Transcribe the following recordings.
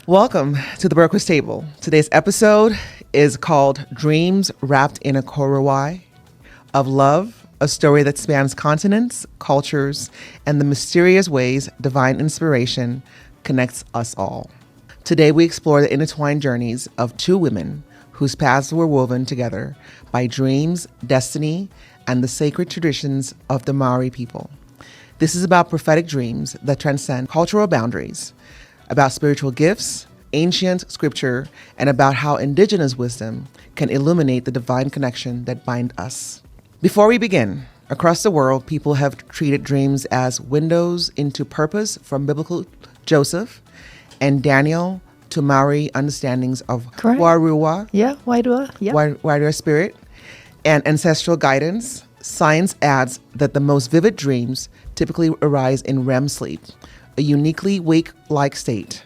Welcome to the Breakfast Table. Today's episode is called Dreams Wrapped in a Korowai of Love, a story that spans continents, cultures, and the mysterious ways divine inspiration connects us all. Today we explore the intertwined journeys of two women whose paths were woven together by dreams, destiny, and the sacred traditions of the Māori people. This is about prophetic dreams that transcend cultural boundaries, about spiritual gifts, ancient scripture, and about how indigenous wisdom can illuminate the divine connection that bind us. Before we begin, across the world, people have treated dreams as windows into purpose, from biblical Joseph and Daniel to Maori understandings of Warua, Wairua spirit, and ancestral guidance. Science adds that the most vivid dreams typically arise in REM sleep, a uniquely wake-like state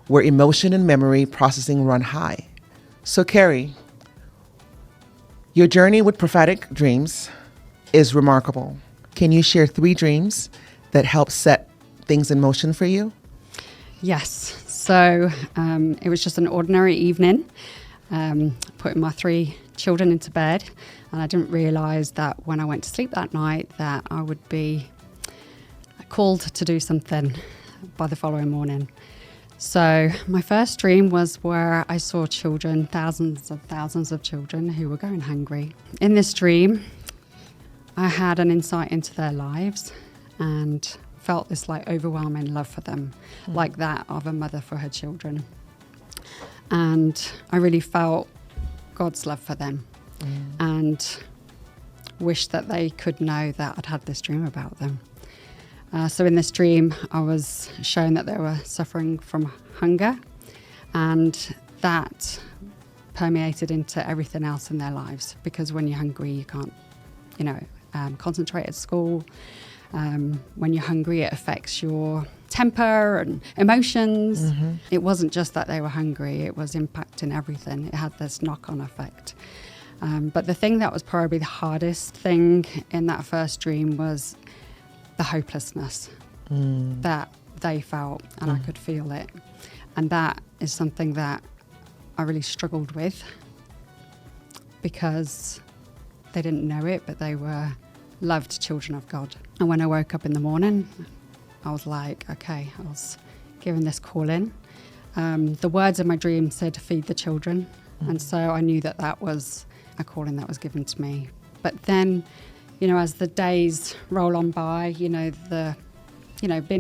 where emotion and memory processing run high. So Kerry, your journey with prophetic dreams is remarkable. Can you share 3 dreams that help set things in motion for you? Yes. So it was just an ordinary evening, putting my 3 children into bed, and I didn't realise that when I went to sleep that night that I would be called to do something by the following morning. So my first dream was where I saw children, thousands of children who were going hungry. In this dream, I had an insight into their lives and felt this overwhelming love for them, like that of a mother for her children. And I really felt God's love for them and wished that they could know that I'd had this dream about them. So in this dream, I was shown that they were suffering from hunger, and that permeated into everything else in their lives, because when you're hungry, you can't, concentrate at school. When you're hungry, it affects your temper and emotions. Mm-hmm. It wasn't just that they were hungry, it was impacting everything. It had this knock-on effect. But the thing that was probably the hardest thing in that first dream was the hopelessness that they felt, and I could feel it. And that is something that I really struggled with, because they didn't know it, but they were loved children of God. And when I woke up in the morning, I was like, okay, I was given this calling. The words in my dream said, feed the children. And so I knew that that was a calling that was given to me. But then, as the days roll on by, being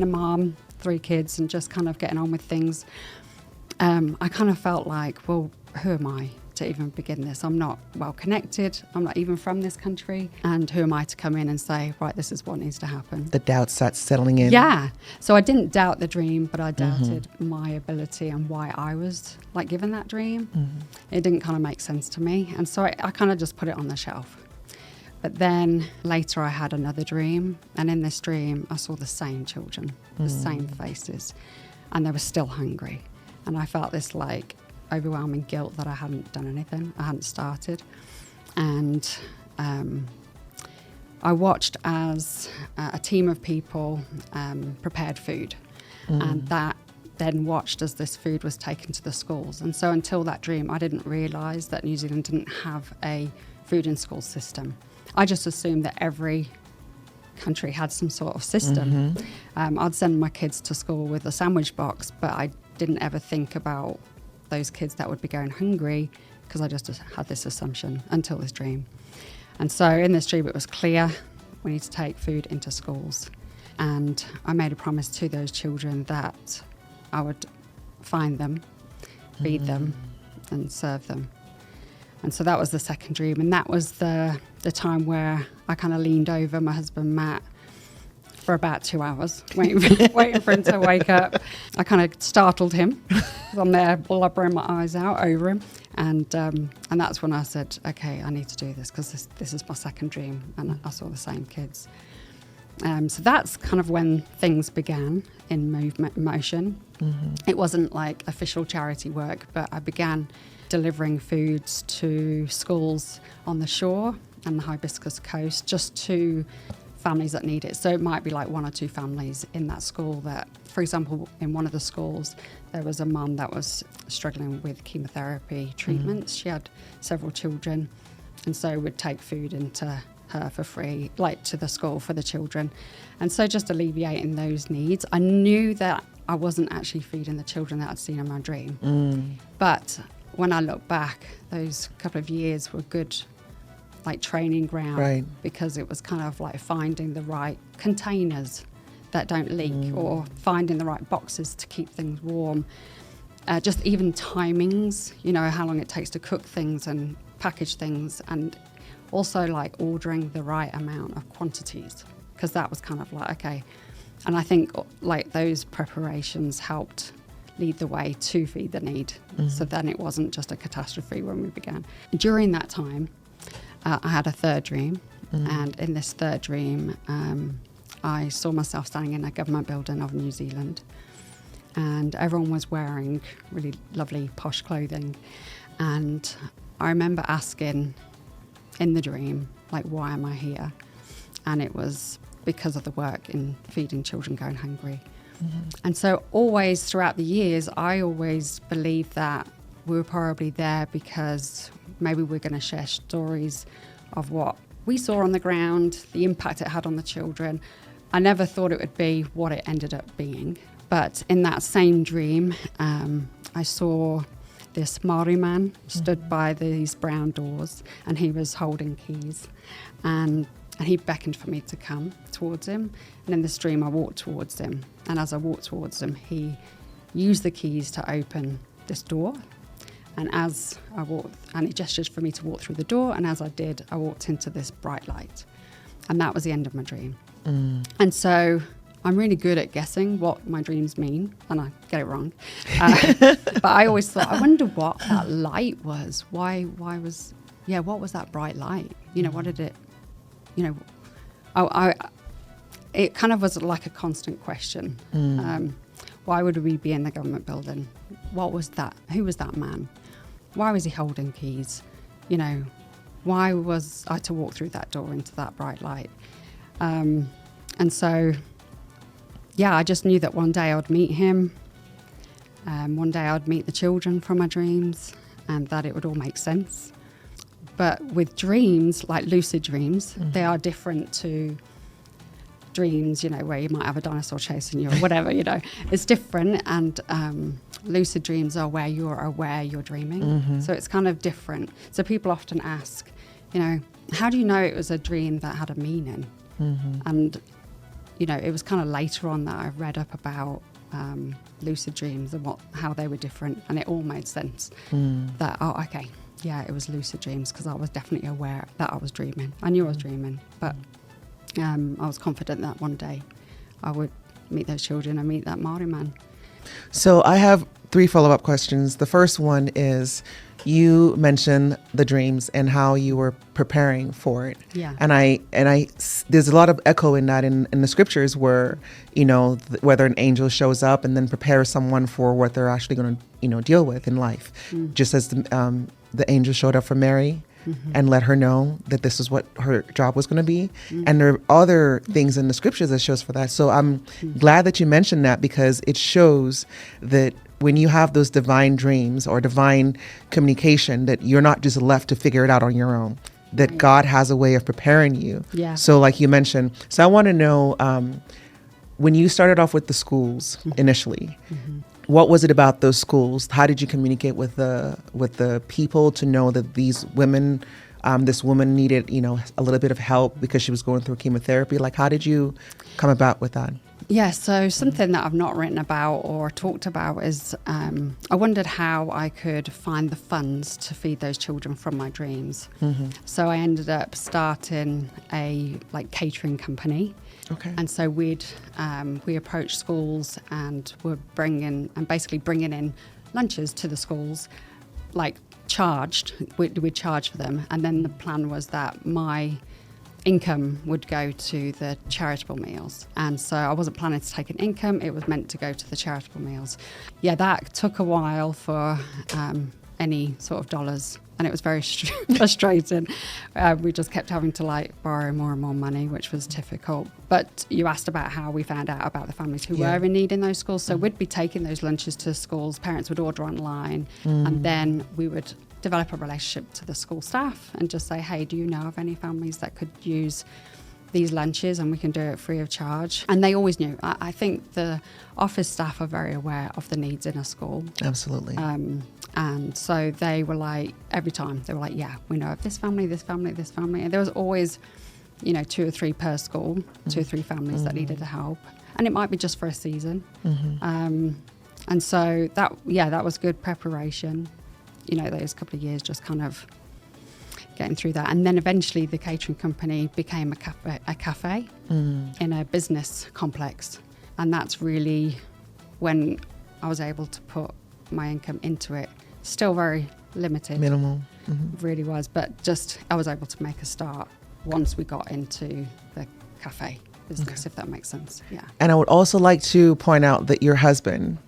a mom, 3 kids, and just kind of getting on with things, I kind of felt like, well, who am I to even begin this? I'm not well connected. I'm not even from this country. And who am I to come in and say, right, this is what needs to happen? The doubt starts settling in. Yeah. So I didn't doubt the dream, but I doubted my ability and why I was given that dream. It didn't kind of make sense to me. And so I kind of just put it on the shelf. But then later I had another dream, and in this dream I saw the same children, the same faces, and they were still hungry. And I felt this overwhelming guilt that I hadn't done anything, I hadn't started. And I watched as a team of people prepared food, and that then watched as this food was taken to the schools. And so until that dream, I didn't realise that New Zealand didn't have a food in school system. I just assumed that every country had some sort of system. I'd send my kids to school with a sandwich box, but I didn't ever think about those kids that would be going hungry, because I just had this assumption until this dream. And so in this dream, it was clear we need to take food into schools. And I made a promise to those children that I would find them, feed them, and serve them. And so that was the second dream. And that was the time where I kind of leaned over my husband, Matt, for about 2 hours, waiting for him to wake up. I kind of startled him. I'm there blubbering my eyes out over him. And that's when I said, okay, I need to do this, because this is my second dream. And I saw the same kids. So that's kind of when things began in motion. It wasn't like official charity work, but I began delivering foods to schools on the shore and the Hibiscus Coast, just to families that need it. So it might be like 1 or 2 families in that school that, for example, in one of the schools, there was a mum that was struggling with chemotherapy treatments. She had several children, and so would take food into her for free, like to the school for the children. And so just alleviating those needs. I knew that I wasn't actually feeding the children that I'd seen in my dream. But when I look back, those couple of years were good, like training ground, Right. because it was kind of like finding the right containers that don't leak, or finding the right boxes to keep things warm. Just even timings, you know, how long it takes to cook things and package things, and also like ordering the right amount of quantities, because that was kind of like, okay. And I think like those preparations helped lead the way to feed the need. So then it wasn't just a catastrophe when we began. During that time, I had a third dream. And in this third dream, I saw myself standing in a government building of New Zealand, and everyone was wearing really lovely posh clothing. And I remember asking in the dream, like, why am I here? And it was because of the work in feeding children going hungry. And so always throughout the years, I always believed that we were probably there because maybe we're going to share stories of what we saw on the ground, the impact it had on the children. I never thought it would be what it ended up being. But in that same dream, I saw this Māori man stood by these brown doors, and he was holding keys, and he beckoned for me to come towards him. And in this dream, I walked towards him, and as I walked towards him, he used the keys to open this door. And as I walked, and he gestured for me to walk through the door, and as I did, I walked into this bright light, and that was the end of my dream. And so I'm really good at guessing what my dreams mean, and I get it wrong. But I always thought, I wonder what that light was. Why was, what was that bright light? You know, what did it, you know, it kind of was like a constant question. Why would we be in the government building? What was that? Who was that man? Why was he holding keys? You know, why was I to walk through that door into that bright light? And so, I just knew that one day I'd meet him. One day I'd meet the children from my dreams, and that it would all make sense. But with dreams, like lucid dreams, they are different to dreams, you know, where you might have a dinosaur chasing you or whatever, you know. It's different, and lucid dreams are where you're aware you're dreaming. So it's kind of different. So people often ask, you know, how do you know it was a dream that had a meaning? And, you know, it was kind of later on that I read up about lucid dreams and how they were different, and it all made sense. That, it was lucid dreams, because I was definitely aware that I was dreaming. I knew I was dreaming, but I was confident that one day I would meet those children and meet that Māori man. So I have 3 follow-up questions. The first one is, you mentioned the dreams and how you were preparing for it. Yeah. And I there's a lot of echo in that in the scriptures where, you know, whether an angel shows up and then prepares someone for what they're actually going to, you know, deal with in life. Just as the angel showed up for Mary and let her know that this is what her job was going to be. And there are other things in the scriptures that shows for that. So I'm glad that you mentioned that, because it shows that when you have those divine dreams or divine communication, that you're not just left to figure it out on your own, that God has a way of preparing you. Yeah. So like you mentioned, so I want to know, when you started off with the schools initially, what was it about those schools? How did you communicate with the people to know that these women, this woman needed, you know, a little bit of help because she was going through chemotherapy? Like, how did you come about with that? Yeah, so something that I've not written about or talked about is I wondered how I could find the funds to feed those children from my dreams. So I ended up starting a catering company. Okay. And so we approached schools and were bringing in lunches to the schools, like charged. We'd charge for them, and then the plan was that my income would go to the charitable meals. And so I wasn't planning to take an income, it was meant to go to the charitable meals. Yeah, that took a while for any sort of dollars. And it was very frustrating. We just kept having to like borrow more and more money, which was difficult. But you asked about how we found out about the families who were in need in those schools. So we'd be taking those lunches to schools. Parents would order online, and then we would develop a relationship to the school staff and just say, hey, do you know of any families that could use these lunches, and we can do it free of charge? And they always knew. I think the office staff are very aware of the needs in a school. Absolutely. And so they were like, every time they were like, yeah, we know of this family, this family, this family. And there was always, 2 or 3 per school, 2 or 3 families that needed help. And it might be just for a season. And so that was good preparation. Those couple of years just kind of getting through that. And then eventually the catering company became a cafe in a business complex. And that's really when I was able to put my income into it. Still very limited. Minimal. Really was. But just I was able to make a start once we got into the cafe business, if that makes sense. Yeah. And I would also like to point out that your husband,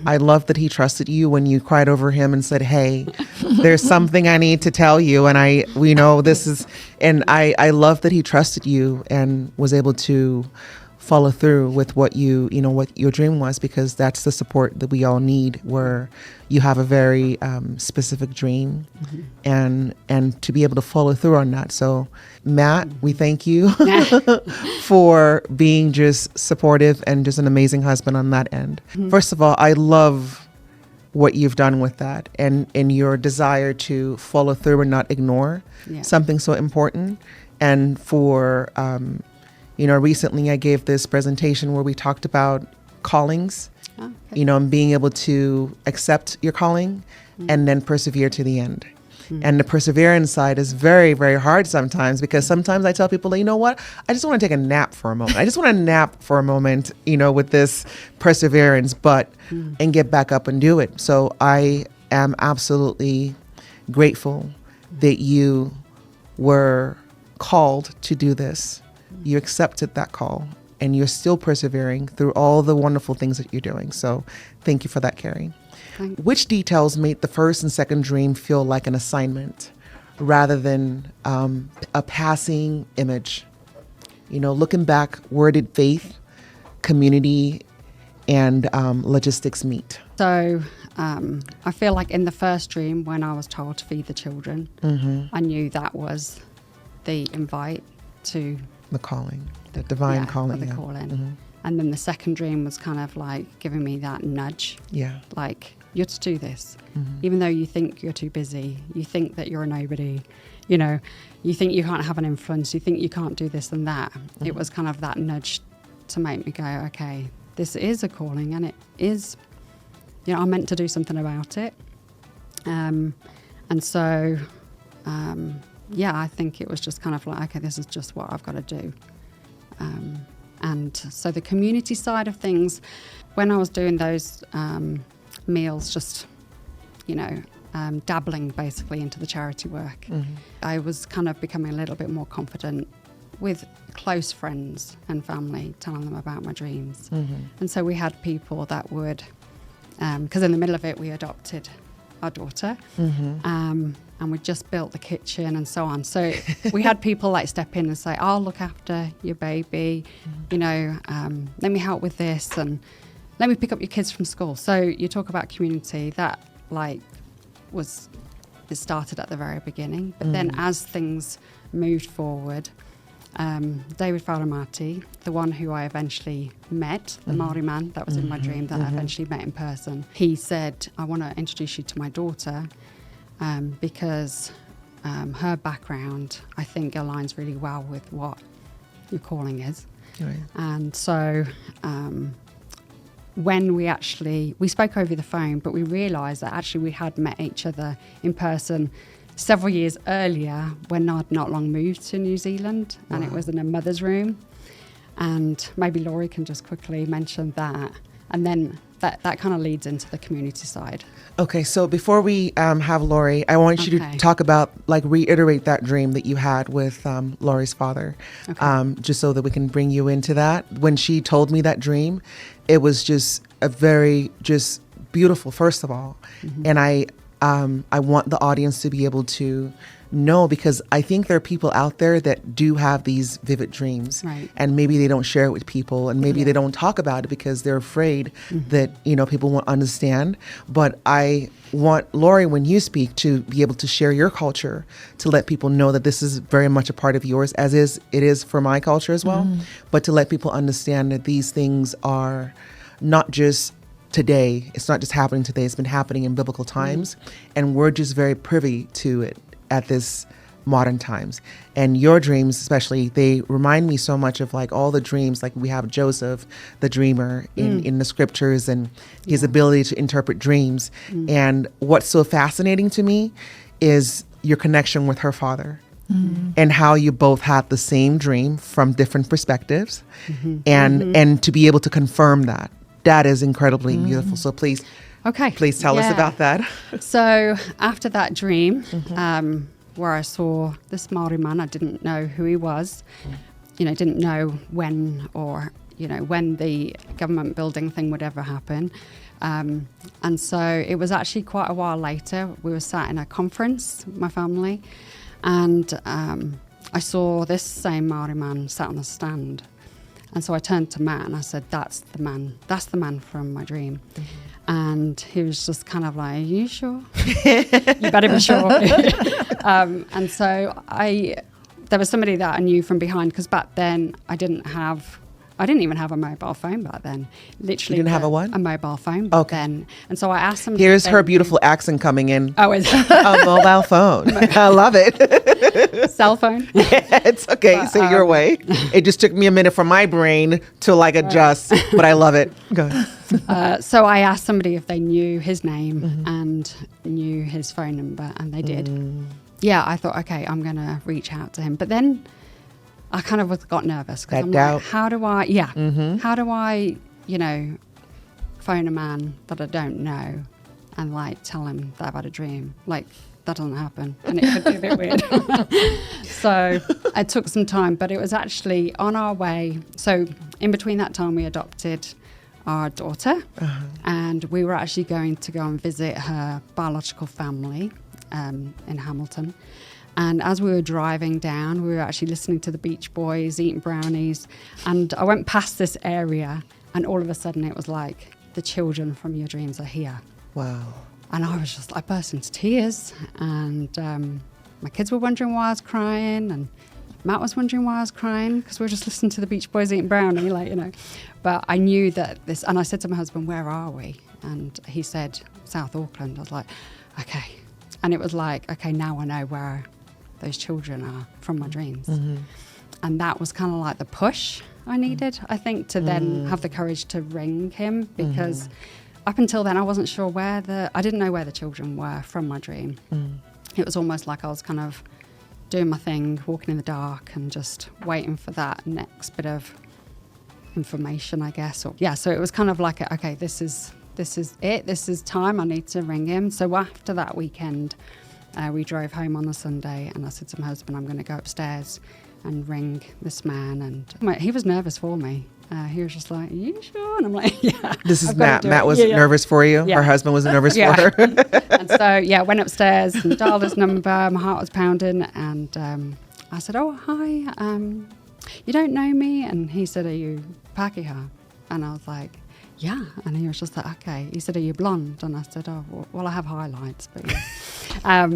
I love that he trusted you when you cried over him and said, hey, there's something I need to tell you. And we know this is, and I love that he trusted you and was able to follow through with what what your dream was, because that's the support that we all need, where you have a very specific dream and to be able to follow through on that. So Matt, we thank you for being just supportive and just an amazing husband on that end. First of all, I love what you've done with that and your desire to follow through and not ignore something so important. And for recently I gave this presentation where we talked about callings, and being able to accept your calling and then persevere to the end. And the perseverance side is very, very hard sometimes, because sometimes I tell people, you know what, I just want to take a nap for a moment. I just want to nap for a moment, with this perseverance, and get back up and do it. So I am absolutely grateful that you were called to do this. You accepted that call, and you're still persevering through all the wonderful things that you're doing. So thank you for that, Kerry. Thanks. Which details made the first and second dream feel like an assignment rather than a passing image? Looking back, where did faith, community, and logistics meet? So I feel like in the first dream, when I was told to feed the children, I knew that was the invite to the calling, the divine calling. The calling. And then the second dream was kind of like giving me that nudge. Yeah. Like, you're to do this. Even though you think you're too busy, you think that you're a nobody, you think you can't have an influence, you think you can't do this and that. It was kind of that nudge to make me go, okay, this is a calling, and it is, I'm meant to do something about it. And so, I think it was just kind of like, okay, this is just what I've got to do. And so the community side of things, when I was doing those meals, just, dabbling basically into the charity work, I was kind of becoming a little bit more confident with close friends and family, telling them about my dreams. And so we had people that would, because in the middle of it, we adopted our daughter. And we just built the kitchen and so on. So we had people like step in and say, I'll look after your baby, let me help with this, and let me pick up your kids from school. So you talk about community, that it started at the very beginning. But then as things moved forward, David Wharemate, the one who I eventually met, the Māori man that was in my dream that I eventually met in person, he said, I want to introduce you to my daughter, because her background, I think, aligns really well with what your calling is. Right. And so when we spoke over the phone, but we realised that actually we had met each other in person several years earlier when I'd not long moved to New Zealand. Wow. And it was in a mother's room. And maybe Laurie can just quickly mention that. And then that kind of leads into the community side. Okay, so before we have Laurie, I want you to talk about, reiterate that dream that you had with Laurie's father, just so that we can bring you into that. When she told me that dream, it was just a very, just beautiful, first of all. And I want the audience to be able to know, because I think there are people out there that do have these vivid dreams, Right. and maybe they don't share it with people, and maybe they don't talk about it because they're afraid that, people won't understand. But I want, Laurie, when you speak, to be able to share your culture, to let people know that this is very much a part of yours, as it is for my culture as well, but to let people understand that these things are not just today. It's not just happening today. It's been happening in biblical times, and we're just very privy to it at this modern times. And your dreams, especially, they remind me so much of like all the dreams, like we have Joseph, the dreamer in the scriptures, and his ability to interpret dreams. And what's so fascinating to me is your connection with her father. And how you both had the same dream from different perspectives, and to be able to confirm that is incredibly beautiful. So please tell us about that. So after that dream, where I saw this Māori man, I didn't know who he was, didn't know when when the government building thing would ever happen. And so it was actually quite a while later. We were sat in a conference, my family, and I saw this same Māori man sat on the stand. And so I turned to Matt and I said, that's the man from my dream. And he was just kind of like, are you sure? You better be sure. And so there was somebody that I knew from behind, because back then I didn't even have a mobile phone back then. Literally. You didn't have a what? A mobile phone back then. And so I asked somebody. Here's her beautiful accent coming in. Oh, is it? A mobile phone. I love it. Cell phone? Yeah, it's okay. But, say your way. It just took me a minute for my brain to adjust, but I love it. Go ahead. So I asked somebody if they knew his name and knew his phone number, and they did. Yeah, I thought, okay, I'm going to reach out to him. But then I kind of got nervous, because I'm doubt. like, how do I, phone a man that I don't know and tell him that I've had a dream? That doesn't happen, and it could be a bit weird. So it took some time, but it was actually on our way. So in between that time, we adopted our daughter, and we were actually going to go and visit her biological family in Hamilton. And as we were driving down, we were actually listening to the Beach Boys, eating brownies. And I went past this area, and all of a sudden it was like, the children from your dreams are here. Wow. And I burst into tears. And my kids were wondering why I was crying. And Matt was wondering why I was crying, because we were just listening to the Beach Boys eating brownie, But I knew that and I said to my husband, where are we? And he said, South Auckland. I was like, okay. And it was like, okay, now I know where those children are from my dreams. And that was kind of like the push I needed, I think, to then have the courage to ring him, because up until then I wasn't sure I didn't know where the children were from my dream. It was almost like I was kind of doing my thing, walking in the dark, and just waiting for that next bit of information, I guess. So it was kind of like, okay, this is it. This is time. I need to ring him. So after that weekend, we drove home on the Sunday, and I said to my husband, I'm going to go upstairs and ring this man. And he was nervous for me. He was just like, are you sure? And I'm like, yeah. This is Matt. Matt was nervous for you? Yeah. Her husband was nervous for her? And so, went upstairs and dialed his number. My heart was pounding. And I said, oh, hi. You don't know me? And he said, are you Pākehā? And I was like, yeah. And he was just like, okay. He said, are you blonde? And I said, oh, well, I have highlights, but yeah.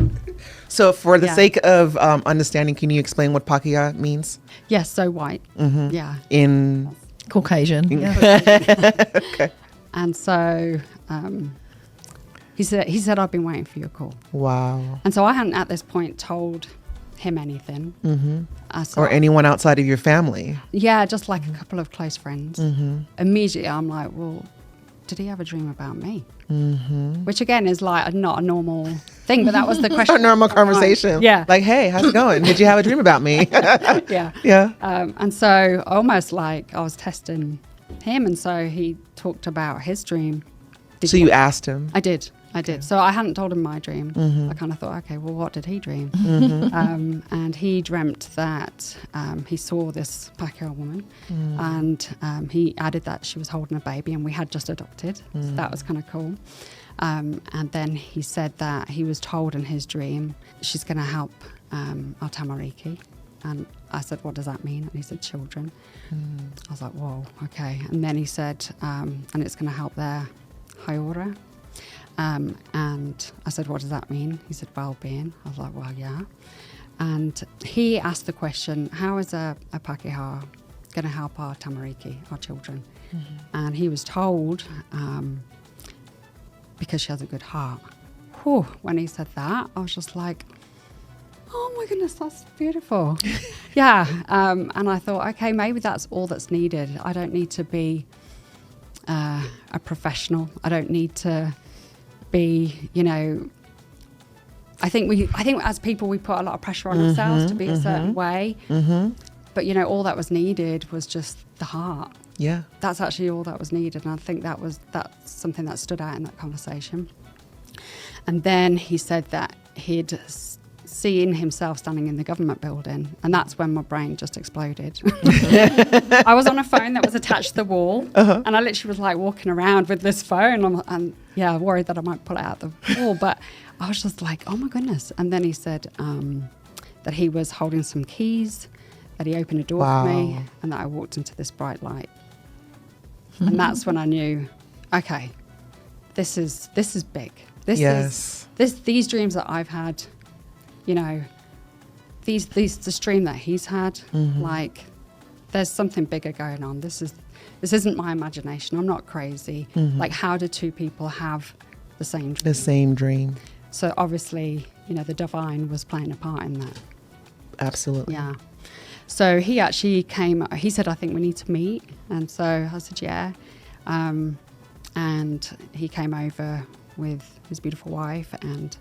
So for the sake of understanding, can you explain what Pākehā means? Yes, so white. Yeah. In Caucasian. Okay. And so he said, I've been waiting for your call. Wow. And so I hadn't at this point told him anything. Or anyone outside of your family. Yeah, just like a couple of close friends. Immediately I'm like, well, did he have a dream about me? Which again is like not a normal thing, but that was the question. A normal conversation. Yeah. Like, hey, how's it going? Did you have a dream about me? Yeah. Yeah. And so almost like I was testing him. And so he talked about his dream. So you asked him? I did. I did. So I hadn't told him my dream. I kind of thought, okay, well, what did he dream? And he dreamt that he saw this Pākehā woman, and he added that she was holding a baby, and we had just adopted. So that was kind of cool. And then he said that he was told in his dream, she's going to help our tamariki. And I said, what does that mean? And he said, children. I was like, whoa, okay. And then he said, and it's going to help their haiora. And I said, what does that mean? He said, well-being. I was like, well, yeah. And he asked the question, how is a Pākehā going to help our tamariki, our children? And he was told, because she has a good heart. Whew, when he said that, I was just like, oh my goodness, that's beautiful. Yeah. And I thought, okay, maybe that's all that's needed. I don't need to be a professional. I don't need to be, I think as people, we put a lot of pressure on ourselves to be a certain way. But, all that was needed was just the heart. Yeah. That's actually all that was needed. And I think that's something that stood out in that conversation. And then he said that he'd seen himself standing in the government building, and that's when my brain just exploded. I was on a phone that was attached to the wall, and I literally was like walking around with this phone, and worried that I might pull it out the wall, but I was just like, oh my goodness. And then he said that he was holding some keys, that he opened a door for me, and that I walked into this bright light. And that's when I knew, okay, this is big. These dreams that I've had, this dream that he's had, like, there's something bigger going on. This isn't my imagination. I'm not crazy. Like, how do two people have the same dream? The same dream. So obviously, the divine was playing a part in that. Absolutely. Yeah. So he actually he said, I think we need to meet. And so I said, yeah. And he came over with his beautiful wife, and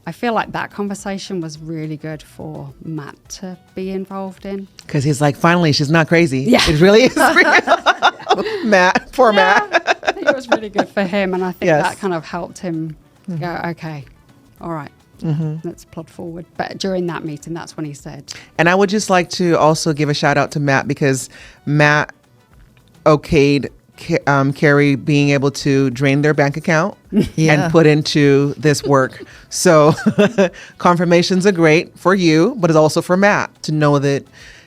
I feel like that conversation was really good for Matt to be involved in. Because he's like, finally, she's not crazy. Yeah. It really is real. Matt, poor Matt. I think it was really good for him, and I think that kind of helped him go, okay, all right, let's plod forward. But during that meeting, that's when he said. And I would just like to also give a shout out to Matt, because Matt okayed Kerry being able to drain their bank account and put into this work. So confirmations are great for you, but it's also for Matt to know that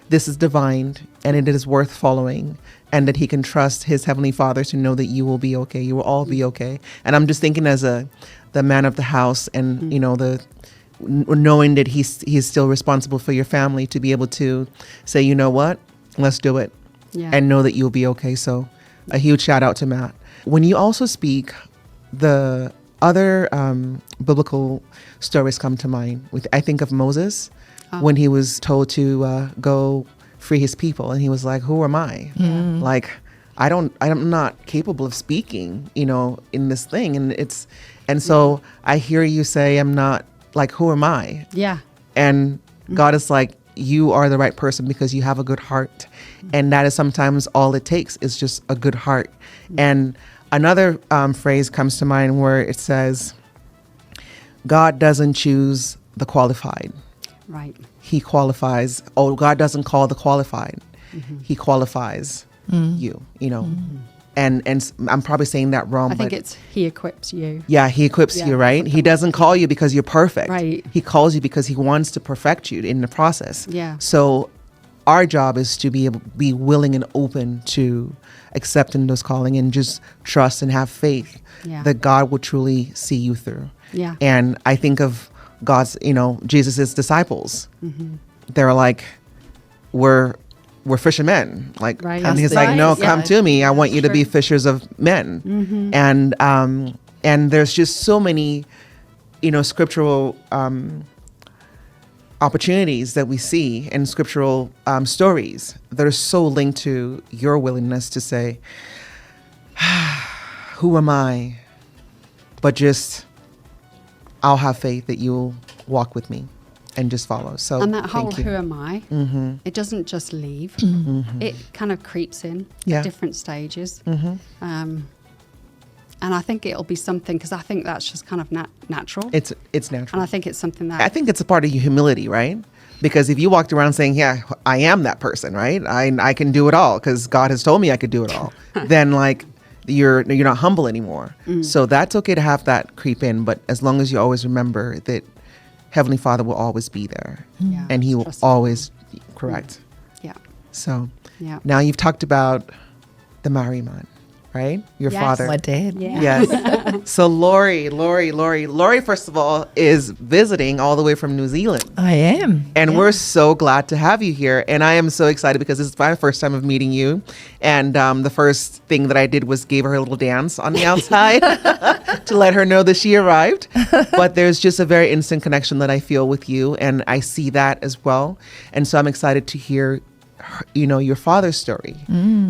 this is divine and it is worth following, and that he can trust his Heavenly Father to know that you will be okay. You will all be okay. And I'm just thinking as the man of the house, and knowing that he's still responsible for your family, to be able to say, you know what, let's do it, and know that you'll be okay. So a huge shout out to Matt. When you also speak, the other biblical stories come to mind. I think of Moses when he was told to go free his people, and he was like, "Who am I? Like, I'm not capable of speaking, in this thing." And so I hear you say, "I'm not, like, who am I?" Yeah. And God is like, you are the right person because you have a good heart. And that is sometimes all it takes, is just a good heart. And another phrase comes to mind where it says, God doesn't choose the qualified. Right. He qualifies. Oh, God doesn't call the qualified. He qualifies you, And I'm probably saying that wrong. I think it's he equips you. Yeah, he equips you, right? He doesn't call you because you're perfect. Right. He calls you because he wants to perfect you in the process. Yeah. So our job is to be willing and open to accepting those calling, and just trust and have faith that God will truly see you through. Yeah. And I think of God's, Jesus's disciples. They're like, we're fishermen, like, and he's like, no, come to me. I want you to be fishers of men. And there's just so many, scriptural opportunities that we see, and scriptural stories that are so linked to your willingness to say, who am I? But just, I'll have faith that you'll walk with me and just follow. So, and that whole who am I, it doesn't just leave. It kind of creeps in at different stages. And I think it'll be something, because I think that's just kind of natural. It's natural. And I think it's something that... I think it's a part of your humility, right? Because if you walked around saying, yeah, I am that person, right? I can do it all because God has told me I could do it all. Then like you're not humble anymore. So that's okay to have that creep in. But as long as you always remember that Heavenly Father will always be there. Yeah, and he will always correct. Yeah. So Yeah. now you've talked about the Māori man, right? Your Yes. father. My dad. Yeah. Yes. So Laurie, first of all, is visiting all the way from New Zealand. I am. And Yeah. we're so glad to have you here. And I am so excited because this is my first time of meeting you. And the first thing that I did was gave her a little dance on the outside to let her know that she arrived. But there's just a very instant connection that I feel with you. And I see that as well. And so I'm excited to hear your father's story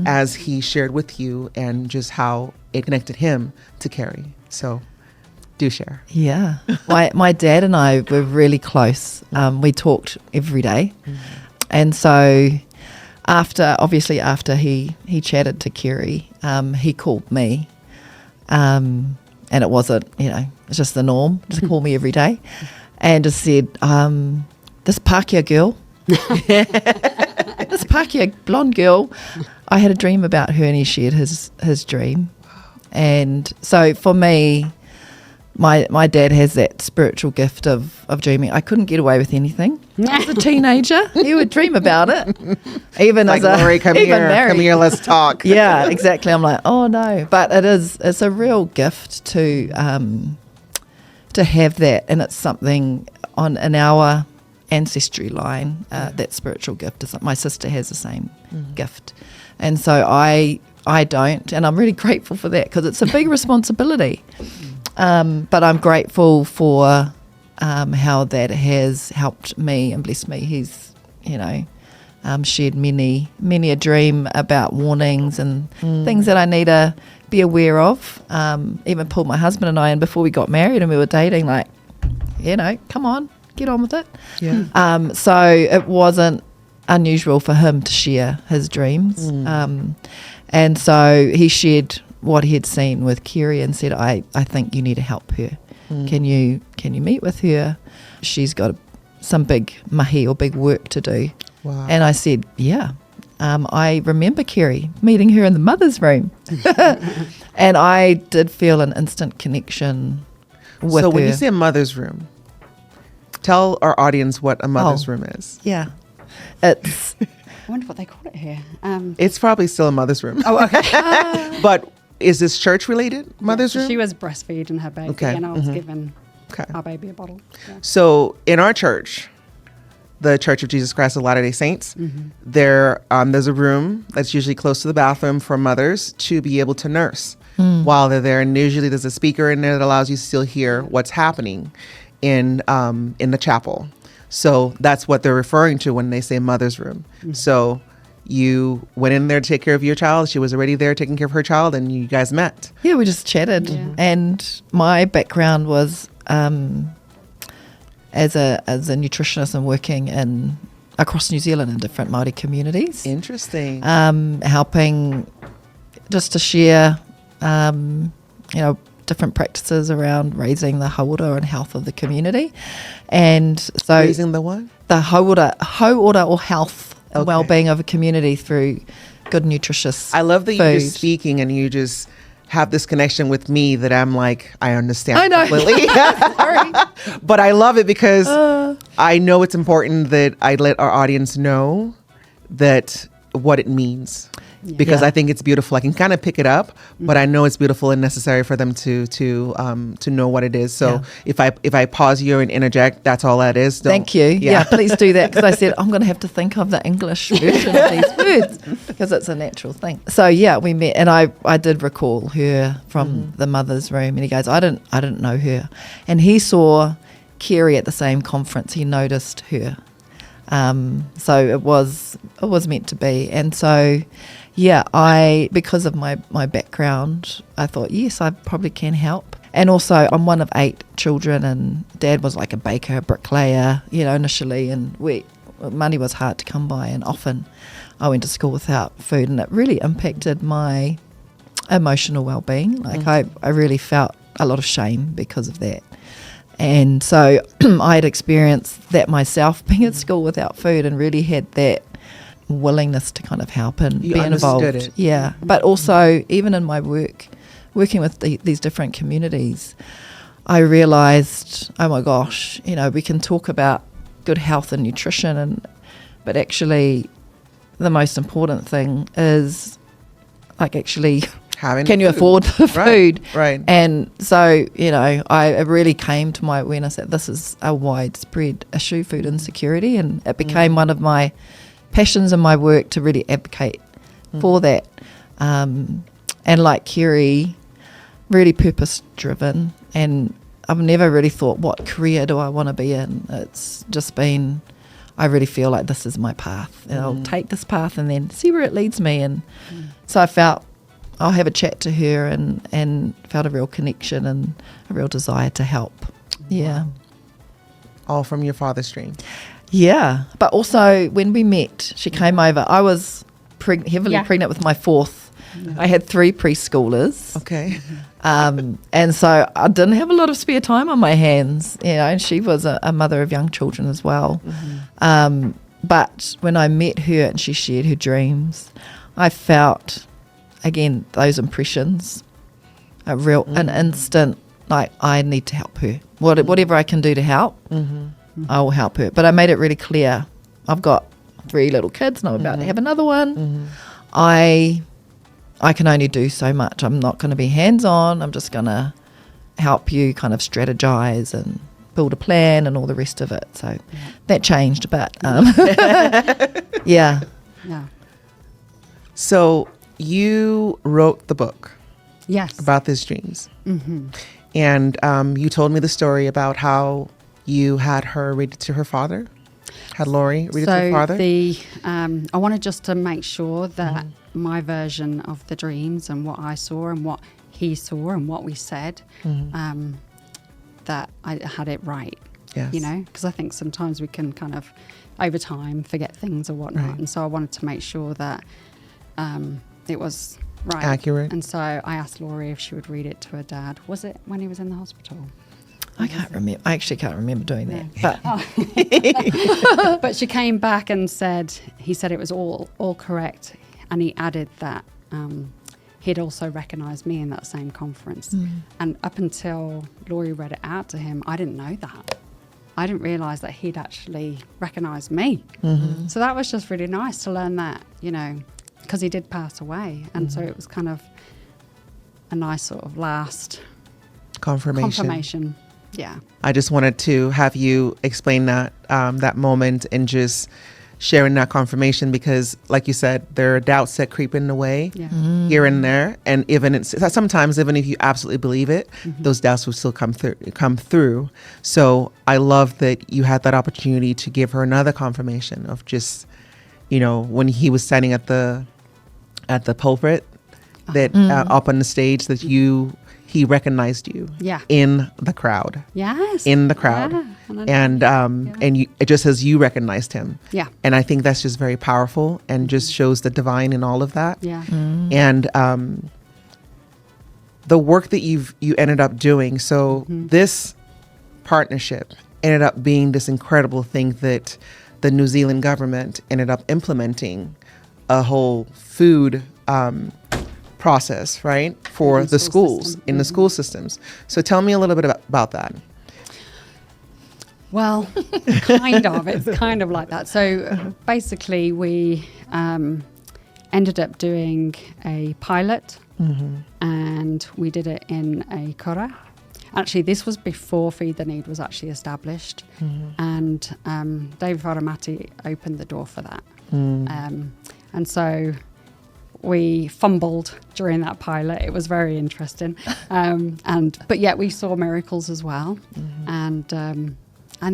as he shared with you and just how it connected him to Kerry. So do share. Yeah. My dad and I were really close. We talked every day. And so after he chatted to Kerry, he called me. And it wasn't, it's just the norm, just call me every day. And just said, this Pākehā girl, this Pākehā blonde girl, I had a dream about her, and he shared his dream. And so for me, my dad has that spiritual gift of dreaming. I couldn't get away with anything. As a teenager, he would dream about it. Even Like, as Laurie, come here, let's talk. Yeah, exactly. I'm like, oh no. But it's a real gift to have that, and it's something in our ancestry line, that spiritual gift is. My sister has the same gift, and so I don't, and I'm really grateful for that because it's a big responsibility. But I'm grateful for how that has helped me and blessed me. He's shared many a dream about warnings and things that I need to be aware of. Even pulled my husband and I in before we got married and we were dating, like, come on, get on with it. Yeah. So it wasn't unusual for him to share his dreams. And so he shared what he had seen with Kerry and said, I think you need to help her. Can you meet with her? She's got some big mahi or big work to do. Wow. And I said, yeah. I remember Kerry meeting her in the mother's room. And I did feel an instant connection with her. So when you say a mother's room, tell our audience what a mother's room is. Yeah. It's I wonder what they call it here. It's probably still a mother's room. Oh, okay. But is this church related, mother's room? She was breastfeeding her baby, Okay. and I was giving Okay. our baby a bottle. Yeah. So in our church, the Church of Jesus Christ of Latter-day Saints, there's a room that's usually close to the bathroom for mothers to be able to nurse while they're there. And usually there's a speaker in there that allows you to still hear what's happening in the chapel. So that's what they're referring to when they say mother's room. So you went in there to take care of your child. She was already there taking care of her child, and you guys met. Yeah, we just chatted. Yeah. And my background was as a nutritionist and working across New Zealand in different Māori communities. Interesting. Helping just to share, different practices around raising the hauora and health of the community. And so Raising the what? the hauora or health and Okay. well-being of a community through good nutritious I love that you're food. just speaking and you just have this connection with me that I'm like, I understand I know. completely. Sorry. But I love it because I know it's important that I let our audience know that what it means. Because Yeah. I think it's beautiful. I can kind of pick it up, but I know it's beautiful and necessary for them to know what it is. So Yeah. if I pause you and interject, that's all that is. Thank you. Yeah, please do that, because I said I'm going to have to think of the English version of these words because it's a natural thing. So yeah, we met, and I did recall her from the mother's room, and he goes, I didn't know her, and he saw Kerry at the same conference. He noticed her, so it was meant to be, and so. Yeah, because of my background, I thought, yes, I probably can help. And also, I'm one of 8 children, and Dad was like a baker, a bricklayer, initially, and money was hard to come by, and often I went to school without food, and it really impacted my emotional well-being. Like I really felt a lot of shame because of that. And so I had experienced that myself being at school without food, and really had that willingness to kind of help and You be involved. understood it. Yeah. But also, even in my working with these different communities, I realised, oh my gosh, we can talk about good health and nutrition, but actually the most important thing is like actually can you afford the food? Right. And so, I really came to my awareness that this is a widespread issue, food insecurity, and it became one of my passions in my work to really advocate for that. And like Kerry, really purpose driven, and I've never really thought, what career do I want to be in? It's just been, I really feel like this is my path, and I'll take this path and then see where it leads me. And so I felt I'll have a chat to her, and felt a real connection and a real desire to help. Yeah. All from your father's dream. Yeah. But also when we met, she came over. I was heavily pregnant with my fourth. I had 3 preschoolers. Okay. And so I didn't have a lot of spare time on my hands, and she was a mother of young children as well. But when I met her and she shared her dreams, I felt, again, those impressions, an instant, like, I need to help her. Whatever I can do to help, I will help her. But I made it really clear, I've got 3 little kids and I'm about to have another one. I can only do so much. I'm not going to be hands-on. I'm just going to help you kind of strategize and build a plan and all the rest of it. So that changed, but yeah. So you wrote the book. Yes. About these dreams. And you told me the story about how you had her read it to her father. Had Laurie read it to her father? I wanted just to make sure that my version of the dreams and what I saw and what he saw and what we said, that I had it right. Yes. Because I think sometimes we can kind of, over time, forget things or whatnot. Right. And so I wanted to make sure that it was right. Accurate. And so I asked Laurie if she would read it to her dad. Was it when he was in the hospital? I can't remember. I actually can't remember doing that. But But she came back and he said it was all correct, and he added that he'd also recognised me in that same conference. And up until Laurie read it out to him, I didn't know that. I didn't realise that he'd actually recognised me. So that was just really nice to learn that, because he did pass away, and so it was kind of a nice sort of last confirmation. Yeah. I just wanted to have you explain that moment and just sharing that confirmation, because like you said, there are doubts that creep in the way here and there, and sometimes even if you absolutely believe it, those doubts will still come through. So I love that you had that opportunity to give her another confirmation of just, when he was standing at the pulpit, that up on the stage, that he recognized you in the crowd. Yes. In the crowd. Yeah. And it just says you recognized him. Yeah. And I think that's just very powerful and just shows the divine in all of that. Yeah. And the work that you ended up doing. So this partnership ended up being this incredible thing that the New Zealand government ended up implementing a whole food process, right, for the schools, in the school systems. So tell me a little bit about that. Well, kind of. It's kind of like that. So basically we ended up doing a pilot, and we did it in a kora. Actually, this was before Feed the Need was actually established, and David Wharemate opened the door for that. And so we fumbled during that pilot. It was very interesting, but yet we saw miracles as well. And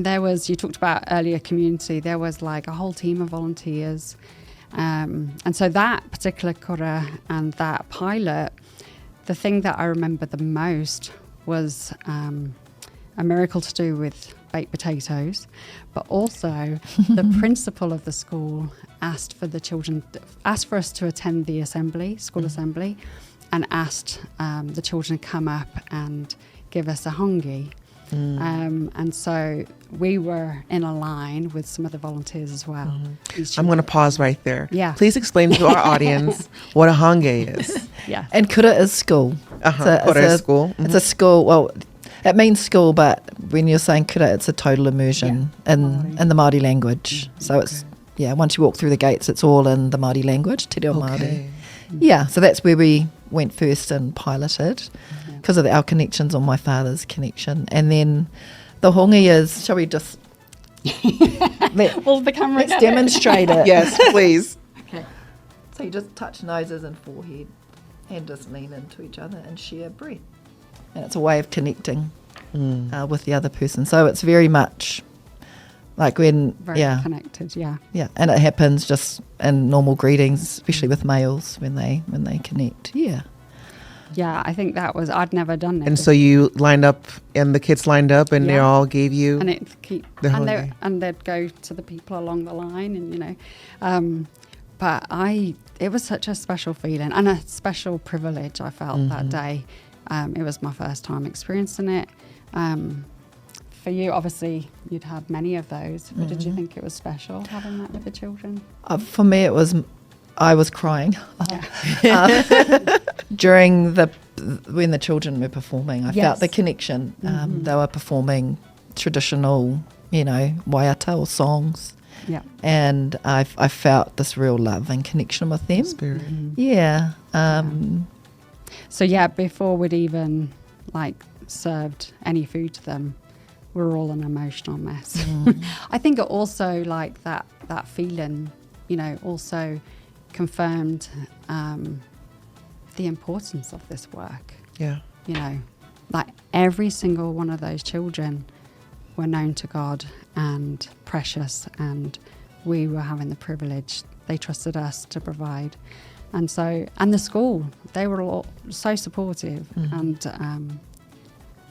there was, you talked about earlier community, there was like a whole team of volunteers. And so that particular kora and that pilot, the thing that I remember the most was a miracle to do with baked potatoes, but also the principal of the school asked for us to attend the school assembly, and asked the children to come up and give us a hongi. And so we were in a line with some of the volunteers as well. I'm going to pause right there. Yeah. Please explain to our audience what a honge is. Yeah. And kura is school. Kura is school. It's a school. Well, it means school, but when you're saying kura, it's a total immersion in the Māori language. So it's, once you walk through the gates, it's all in the Māori language, te reo Māori. Okay. Yeah, so that's where we went first and piloted because of our connections, or my father's connection. And then the hongi is, shall we just Well, the camera let's demonstrate it. Yes, please. Okay. So you just touch noses and forehead and just lean into each other and share breath. And it's a way of connecting with the other person. So it's very much like when, Very connected, yeah. Yeah, and it happens just in normal greetings, especially with males when they connect. Yeah. Yeah, I think that was, I'd never done it. And so you lined up, and the kids lined up, and they Yeah. all gave you And it keep the and, hongi. and they'd go to the people along the line, and but it was such a special feeling and a special privilege I felt that day. It was my first time experiencing it. For you, obviously, you'd had many of those, but did you think it was special having that with the children? For me, I was crying during when the children were performing. I felt the connection. They were performing traditional, waiata or songs. Yeah. And I felt this real love and connection with them. Spirit. Yeah. So before we'd even served any food to them, we were all an emotional mess. I think it also that feeling, also confirmed the importance of this work. Yeah. Every single one of those children were known to God and precious, and we were having the privilege. They trusted us to provide. And the school, they were all so supportive. And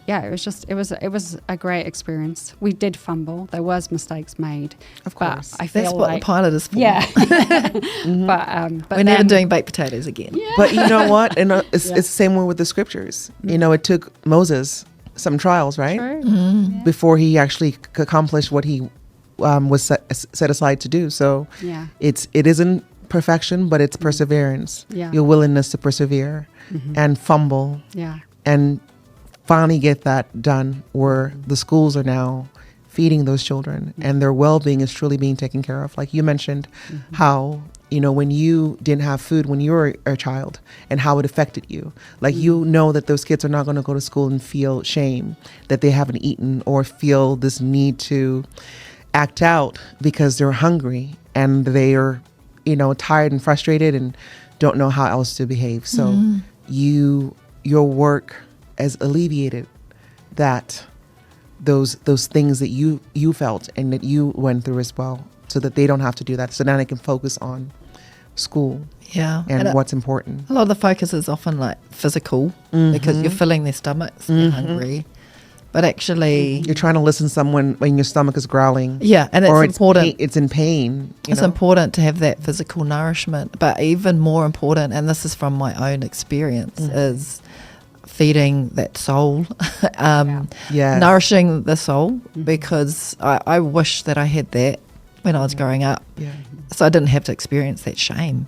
it was a great experience. We did fumble. There was mistakes made. Of course. But I feel That's what the pilot is for. Yeah. But we're never doing baked potatoes again. Yeah. But you know what? And it's the same way with the scriptures. It took Moses some trials, right? True. Before he actually accomplished what he was set aside to do. So Yeah. it isn't perfection, but it's perseverance. Yeah. Your willingness to persevere and fumble Yeah. and finally get that done, where the schools are now feeding those children and their well-being is truly being taken care of. Like you mentioned how, when you didn't have food when you were a child and how it affected you. Like that those kids are not going to go to school and feel shame that they haven't eaten, or feel this need to act out because they're hungry and they are, tired and frustrated and don't know how else to behave. So your work has alleviated those things that you felt and that you went through as well, so that they don't have to do that. So now they can focus on school and what's important. A lot of the focus is often physical because you're filling their stomachs, they're hungry. But actually, You're trying to listen to someone when your stomach is growling. Yeah, and it's important. It's in pain. It's important to have that physical nourishment. But even more important, and this is from my own experience, is feeding that soul, Yes. nourishing the soul, because I wish that I had that when I was growing up. Yeah. So I didn't have to experience that shame,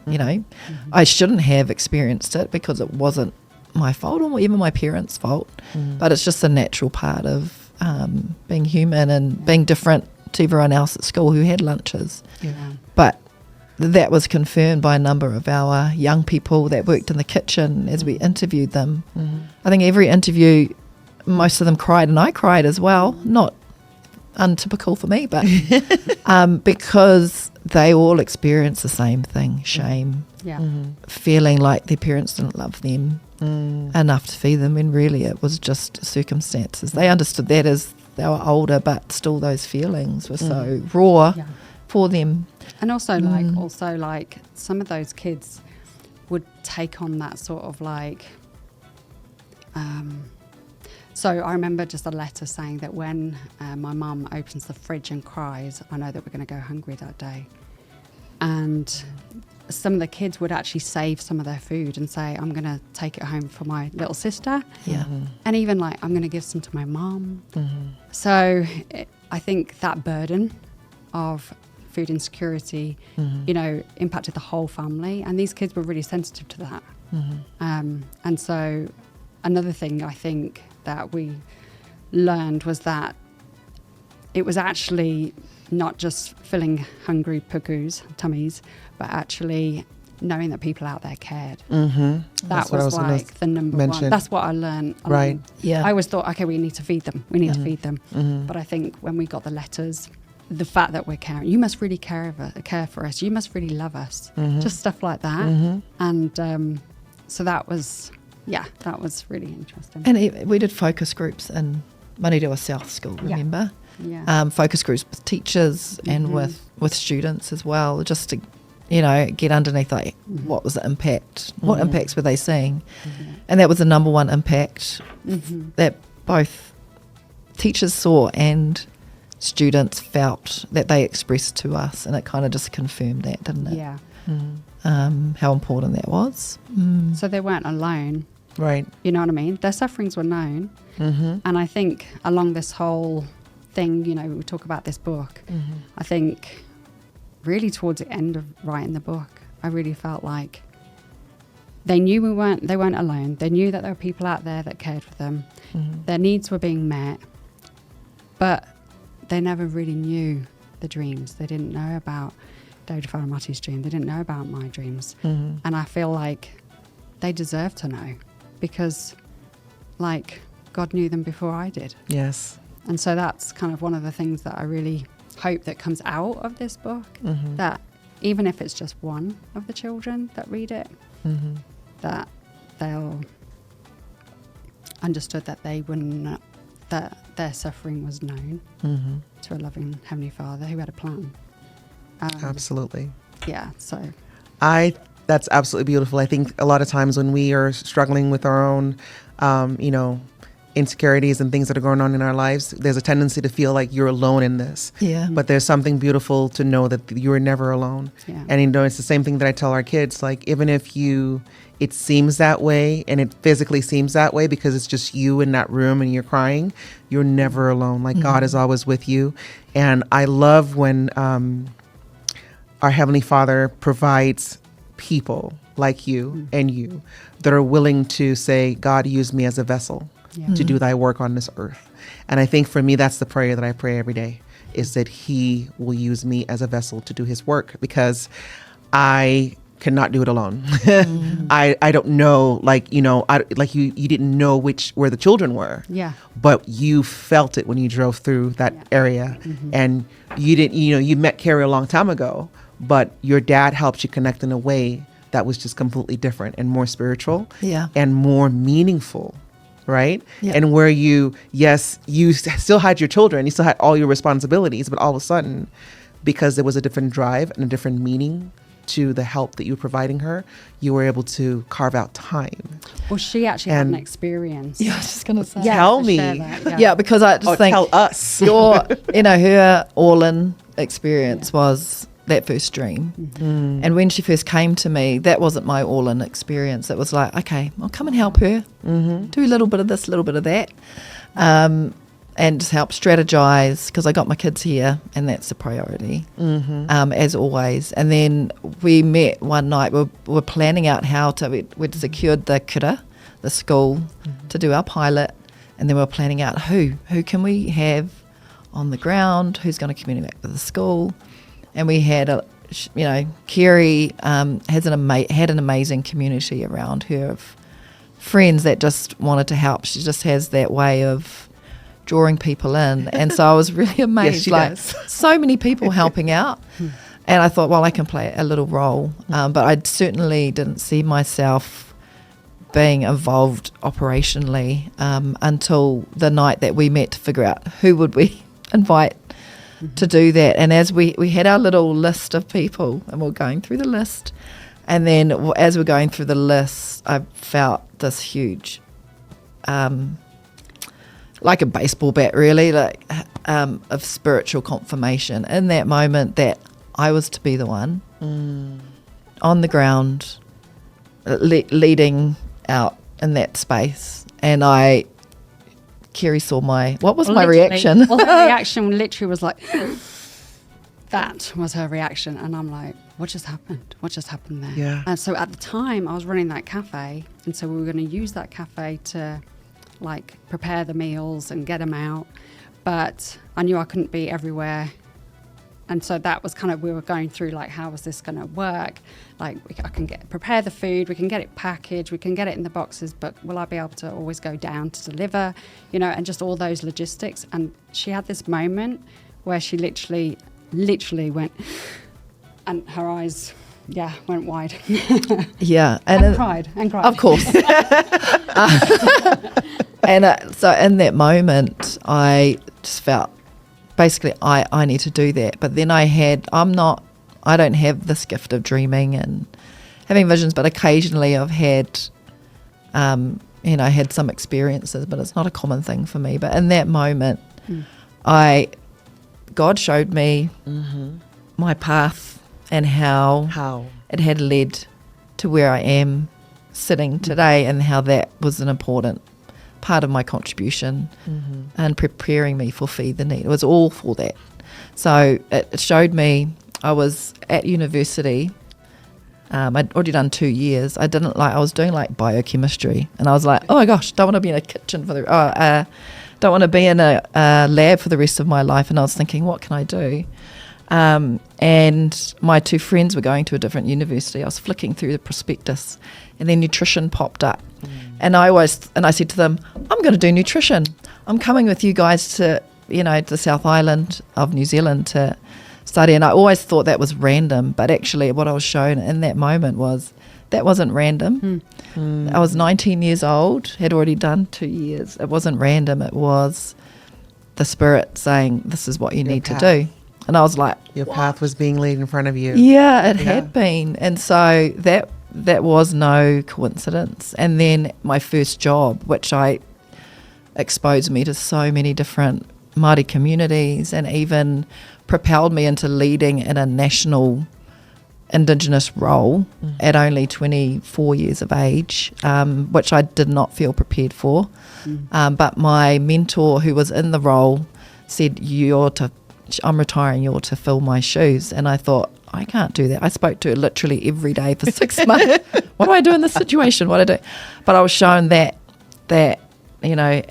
I shouldn't have experienced it because it wasn't my fault or even my parents' fault, but it's just a natural part of being human and being different to everyone else at school who had lunches. Yeah. But that was confirmed by a number of our young people that worked in the kitchen as we interviewed them. I think every interview, most of them cried, and I cried as well. Not untypical for me, but because they all experienced the same thing, shame, feeling like their parents didn't love them enough to feed them, when really it was just circumstances. They understood that as they were older, but still those feelings were so raw for them. And also like some of those kids would take on that sort of so I remember just a letter saying that when my mum opens the fridge and cries, I know that we're going to go hungry that day. And some of the kids would actually save some of their food and say, I'm going to take it home for my little sister. Yeah. And even like, I'm going to give some to my mom. So I think that burden of food insecurity, you know, impacted the whole family. And these kids were really sensitive to that. And so another thing I think that we learned was that it was actually not just filling hungry pukus, tummies, but actually knowing that people out there cared. That was like the number one. That's what I learned. Right. Yeah. I always thought, okay, we need to feed them. We need to feed them. But I think when we got the letters, the fact that we're caring, you must really care for us. You must really love us. Just stuff like that. And so that was really interesting. And we did focus groups in Marerewa South School, remember? Yeah. Focus groups with teachers and with students as well, just to, you know, get underneath like what was the impact, what impacts were they seeing, and that was the number one impact that both teachers saw and students felt that they expressed to us, and it kind of just confirmed that, didn't it? Yeah. How important that was. So they weren't alone. Right. You know what I mean? Their sufferings were known. And I think along this whole thing, you know, we talk about this book, I think really towards the end of writing the book, I really felt like they knew they weren't alone. They knew that there were people out there that cared for them. Their needs were being met, but they never really knew the dreams. They didn't know about David Wharamati's dream. They didn't know about my dreams. And I feel like they deserve to know, because like God knew them before I did. Yes. And so that's kind of one of the things that I really hope that comes out of this book, that even if it's just one of the children that read it, that they'll understood that they wouldn't, that their suffering was known to a loving Heavenly Father who had a plan. Absolutely. Yeah, so. That's absolutely beautiful. I think a lot of times when we are struggling with our own, you know, insecurities and things that are going on in our lives, there's a tendency to feel like you're alone in this. Yeah. But there's something beautiful to know that you're never alone. Yeah. And you know, it's the same thing that I tell our kids, like even if it seems that way and it physically seems that way because it's just you in that room and you're crying, you're never alone. Like God is always with you. And I love when our Heavenly Father provides people like you and you that are willing to say, God, use me as a vessel to do thy work on this earth. And I think for me, that's the prayer that I pray every day, is that he will use me as a vessel to do his work, because I cannot do it alone. I don't know, like, you know, you didn't know where the children were. Yeah. But you felt it when you drove through that area. And you didn't, you know, you met Kerry a long time ago, but your dad helped you connect in a way that was just completely different and more spiritual and more meaningful. Right? Yeah. And where you still had your children, you still had all your responsibilities, but all of a sudden, because there was a different drive and a different meaning to the help that you were providing her, you were able to carve out time. Well, she actually had an experience. Yeah, I was just going to say. Tell me. Yeah, because I just think tell us. Her all-in experience was that first dream. And when she first came to me, that wasn't my all-in experience. It was like, okay, I'll come and help her, do a little bit of this, a little bit of that, and just help strategize, because I got my kids here and that's the priority, as always. And then we met one night, we were planning out we'd secured the kura, the school, to do our pilot, and then we were planning out who can we have on the ground, who's going to communicate with the school. And we had, Kerry had an amazing community around her of friends that just wanted to help. She just has that way of drawing people in. And so I was really amazed, so many people helping out. And I thought, well, I can play a little role. But I certainly didn't see myself being involved operationally until the night that we met to figure out who would we invite to do that. And as we had our little list of people, and we're going through the list, and then as we're going through the list, I felt this huge, like a baseball bat really, of spiritual confirmation in that moment that I was to be the one on the ground, leading out in that space, and Kerry saw what was my reaction? Well, her reaction literally was like, that was her reaction. And I'm like, what just happened? What just happened there? Yeah. And so at the time, I was running that cafe. And so we were going to use that cafe to, like, prepare the meals and get them out. But I knew I couldn't be everywhere. And so that was kind of, we were going through, like, how is this going to work? Like, I can prepare the food, we can get it packaged, we can get it in the boxes, but will I be able to always go down to deliver? You know, and just all those logistics. And she had this moment where she literally went, and her eyes, went wide. Yeah. And cried. Of course. And so in that moment, I just felt, basically, I need to do that. But then I don't have this gift of dreaming and having visions, but occasionally I've had, had some experiences, but it's not a common thing for me. But in that moment, God showed me my path and how it had led to where I am sitting today, and how that was an important part of my contribution and preparing me for Feed the Need. It was all for that. So it showed me, I was at university, I'd already done 2 years. I was doing like biochemistry, and I was like, oh my gosh, don't want to be in a kitchen don't want to be in a lab for the rest of my life. And I was thinking, what can I do? And my 2 friends were going to a different university. I was flicking through the prospectus, and then nutrition popped up. And I said to them, I'm going to do nutrition. I'm coming with you guys to, the South Island of New Zealand to study. And I always thought that was random, but actually what I was shown in that moment was that wasn't random. I was 19 years old, had already done 2 years. It wasn't random. It was the Spirit saying, this is what you need to do. And I was like, your path was being laid in front of you. Yeah, it had been. And so that was no coincidence. And then my first job, which exposed me to so many different Māori communities, and even propelled me into leading in a national Indigenous role at only 24 years of age, which I did not feel prepared for. But my mentor, who was in the role, said, I'm retiring, you're to fill my shoes. And I thought, I can't do that. I spoke to her literally every day for 6 months. What do I do in this situation? What do I do? But I was shown that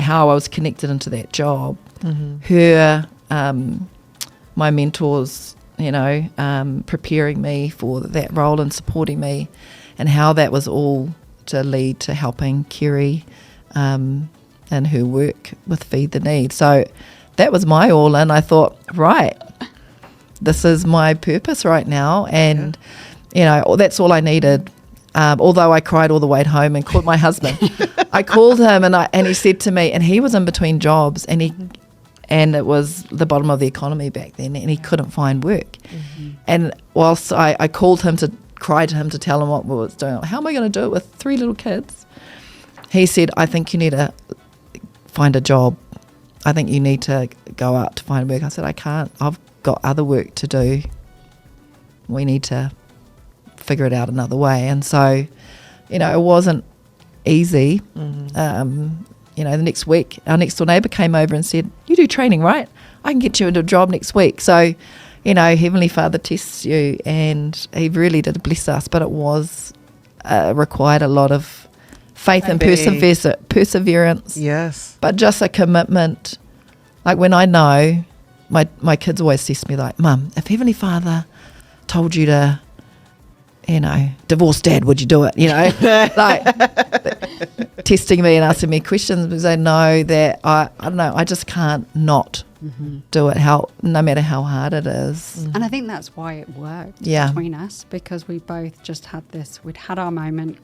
how I was connected into that job. Her, my mentors, preparing me for that role and supporting me, and how that was all to lead to helping Kerry and her work with Feed the Need. So that was my all in. I thought, right, this is my purpose right now. And, that's all I needed. Although I cried all the way home and called my husband. I called him and he said to me, and he was in between jobs, and it was the bottom of the economy back then, and he couldn't find work. And whilst I called him to cry to him to tell him what we was doing, how am I going to do it with 3 little kids? He said, I think you need to find a job. I think you need to go out to find work. I said, I can't. I've got other work to do. We need to figure it out another way. And so, it wasn't easy. The next week, our next door neighbour came over and said, you do training, right? I can get you into a job next week. So, Heavenly Father tests you, and he really did bless us. But it was required a lot of faith and perseverance. Yes. But just a commitment. Like when I know, my kids always test me like, Mum, if Heavenly Father told you to, divorce Dad, would you do it? Like testing me and asking me questions because they know that I don't know, I just can't not do it, no matter how hard it is. And I think that's why it worked between us, because we both just had we'd had our moment.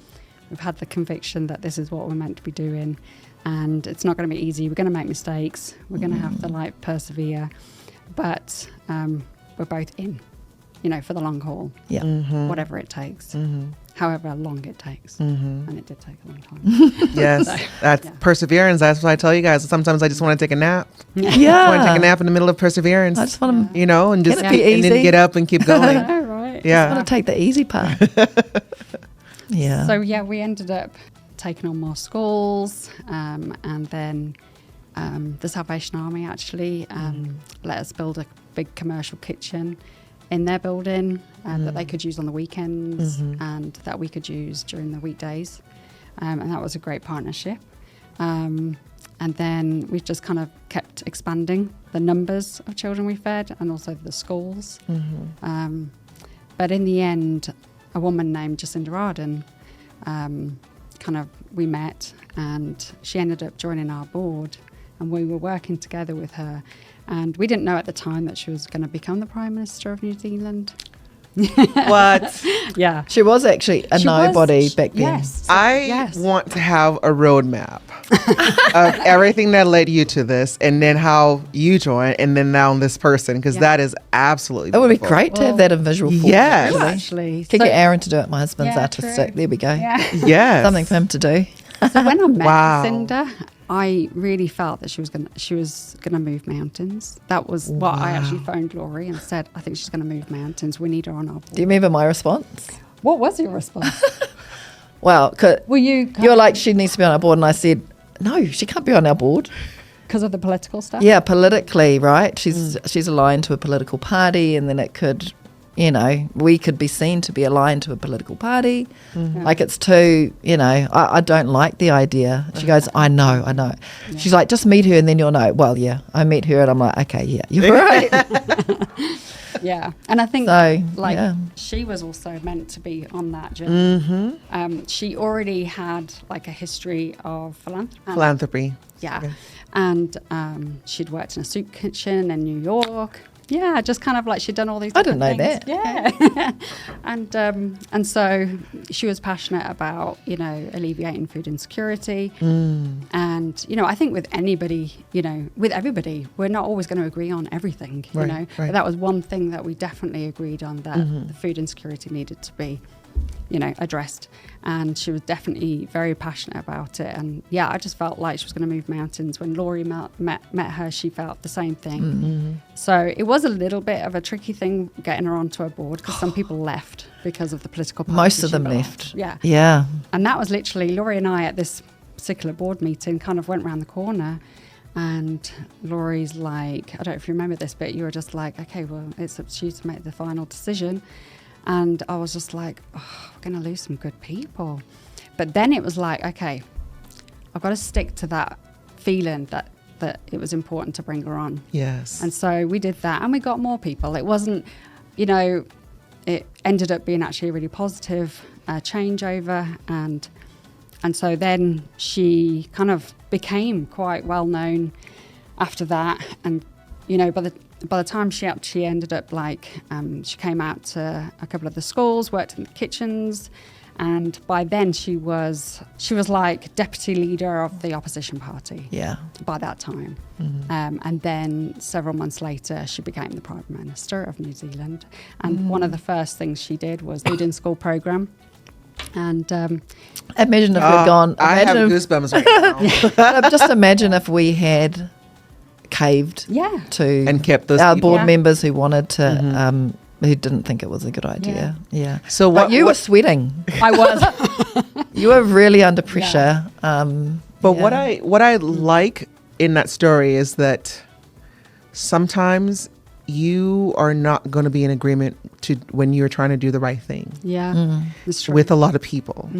We've had the conviction that this is what we're meant to be doing, and it's not going to be easy. We're going to make mistakes. We're going to have to persevere, but we're both in, for the long haul. Yeah, whatever it takes, however long it takes, and it did take a long time. Yes, that's perseverance. That's what I tell you guys. Sometimes I just want to take a nap. Yeah, I want to take a nap in the middle of perseverance. I just want to, and just and then get up and keep going. Yeah. I want to take the easy part. Yeah. So yeah, we ended up taking on more schools, and then the Salvation Army actually let us build a big commercial kitchen in their building that they could use on the weekends and that we could use during the weekdays, and that was a great partnership. And then we've just kind of kept expanding the numbers of children we fed and also the schools. But in the end, a woman named Jacinda Ardern, we met, and she ended up joining our board, and we were working together with her. And we didn't know at the time that she was going to become the Prime Minister of New Zealand. What? Yeah. She was actually a nobody back then. Yes. I want to have a roadmap of everything that led you to this, and then how you joined, and then now this person, because that is absolutely It would be beautiful. great to have that in visual form. Yes. Actually. Could get Aaron to do it. My husband's Yeah, artistic. true. There we go. Yeah. Yes. Something for him to do. So when I met Wow. Jacinda, I really felt that she was gonna move mountains. That was what I actually phoned Laurie and said, I think she's gonna move mountains. We need her on our board. Do you remember my response? What was your response? Well, Were you you're like, she needs to be on our board. And I said, no, she can't be on our board. because of the political stuff? Yeah, politically, right? She's aligned to a political party, and then it could, we could be seen to be aligned to a political party. Like it's too, I don't like the idea. She goes, I know. Yeah. She's like, just meet her and then you'll know. Well, yeah, I meet her and I'm like, okay, yeah, you're right. Yeah. And I think she was also meant to be on that journey. She already had like a history of Philanthropy. Yeah. Okay. And she'd worked in a soup kitchen in New York. Yeah, just kind of like she'd done all these I didn't know different that. things. Yeah. And so she was passionate about, alleviating food insecurity. And, I think with anybody, with everybody, we're not always going to agree on everything, Right. But that was one thing that we definitely agreed on, that the food insecurity needed to be addressed. And she was definitely very passionate about it. And yeah, I just felt like she was going to move mountains. When Laurie met her, she felt the same thing. So it was a little bit of a tricky thing getting her onto a board, because some people left because of the political party. Most of she them belonged. left. Yeah. Yeah. And that was literally Laurie and I at this particular board meeting kind of went around the corner, and Laurie's like, I don't know if you remember this, but you were just like, okay, well, it's up to you to make the final decision. And I was just like, oh, we're going to lose some good people. But then it was like, okay, I've got to stick to that feeling that it was important to bring her on. Yes. And so we did that, and we got more people. It wasn't, it ended up being actually a really positive changeover. And so then she kind of became quite well known after that. And, by the time she actually ended up she came out to a couple of the schools, worked in the kitchens, and by then she was like deputy leader of the opposition party. Yeah. By that time, and then several months later, she became the Prime Minister of New Zealand. And one of the first things she did was the in school program. And Imagine if we'd gone. I have goosebumps right now. Just imagine if we had caved to and kept those our people. board members who wanted to, who didn't think it was a good idea. Yeah. So But you were sweating. I was. You were really under pressure. But what I like in that story is that sometimes you are not going to be in agreement when you're trying to do the right thing. Yeah, that's true. With a lot of people.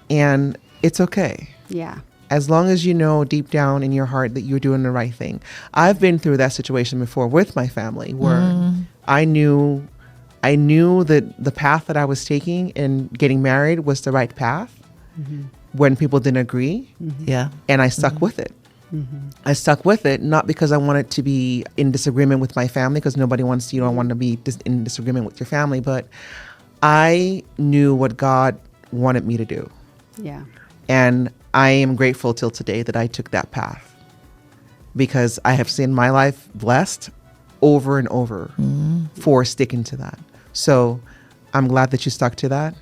And it's okay. Yeah. As long as you know deep down in your heart that you're doing the right thing. I've been through that situation before with my family, where I knew that the path that I was taking in getting married was the right path when people didn't agree. Yeah. And I stuck with it. I stuck with it, not because I wanted to be in disagreement with my family, because nobody wants, you don't want to be in disagreement with your family, but I knew what God wanted me to do. Yeah. And I am grateful till today that I took that path, because I have seen my life blessed over and over for sticking to that. So I'm glad that you stuck to that.